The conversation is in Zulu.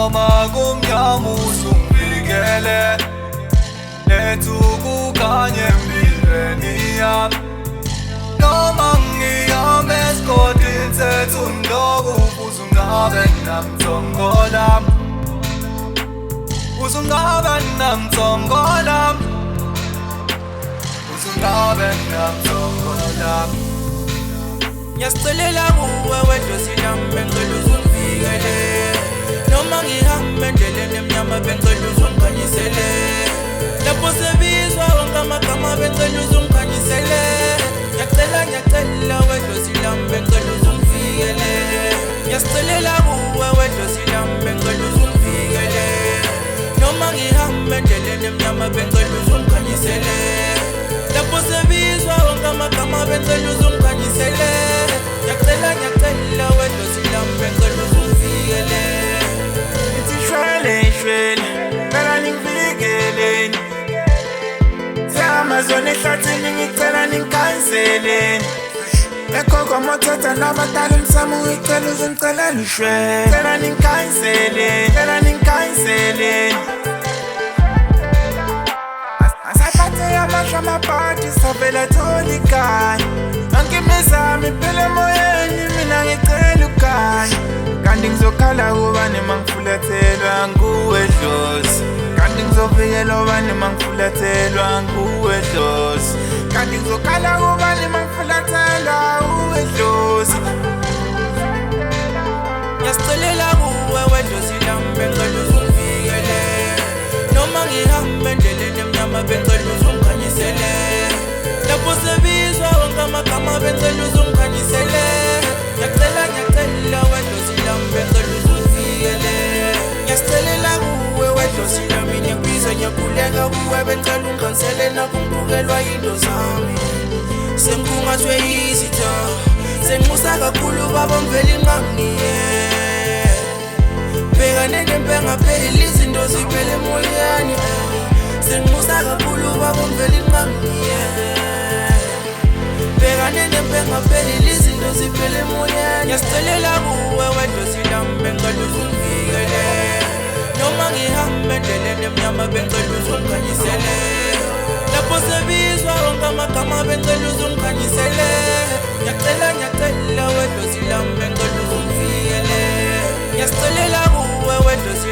noma kumnyama uzungivikele, letha ukukhanya empilweni yami. Noma ngihamba esigodini sethu ngilokhu uzungabe namthongola, uzungabe namthongola, uzungabe namthongola. Ngiyasicelela kuwe wedlozi lami bengicela uzungivikele, noma ngihamba endleleni emnyama bengicela uzungikhanyisele, lapho sebizwa wonke amagama bengicela uzungikhanyisele. Ngiyacela wedlozi lami bengicela uzungivikele, ngiyasicelela kuwe wedlozi lami bengicela uzungivikele, noma ngihamba endleleni emnyama bengicela uzungikhanyisele, lapho sebizwa wonke amagama bengicela uzungikhanyisele. Ngiyacela wedlozi lami bengicela uzungivikele. Ithi shwele shwele ngicela ningivikeleni, Amazone ehlathini ngicela ningikhanyiseleni, bekhokho mothatha nabadala emsamo ngicela uzungiceleni shwele, ngicela ningikhanyiseleni, ngicela ningikhanyiseleni. Asaphathe amasha amaphathi savela thola ikhanya, yonke imizamo iphela emoyeni mina ngicela ukhanya. Kanti ngizokhala kubani mangifulathelwa nguwe dlozi, kanti ngizovikela ubani mangifulathelwa nguwe dlozi, kanti ngizokhala kubani mangifulathelwa uwe dlozi. Ngiyasicelela kuwe wedlozi lami bengicela uzungivikele, noma ngihamba endleleni emnyama bengicela uzungikhanyisele, lapho sebizwa wonke amagama bengicela uzungikhanyisele. Ngiyacela wedlozi lami bengicela uzungivikele, ngiyasicelela kuwe wedlozi lami ngiyakubiza ngiyakhuleka kuwe bengicela ungikhansele nakungibukelwa yinto zami. Sengikhungathwe yizitha, sengimusa kakhulu baba ngivele inqangiye, bhekane nempenga pheli izinto ziphele emoyeni. Sengimusa kakhulu baba ngivele inqangiye, bhekane nempenga pheli izinto ziphele emoyeni. Ngiyasicelela kuwe wedlozi lami bengicela uzungivikele, noma ngihamba endleleni emnyama bengicela uzungikhanyisele, lapho sebizwa wonke amagama bengicela uzungikhanyisele. Ngiyacela wedlozi lami bengicela uzungivikele, ngiyasicelela kuwe wedlozi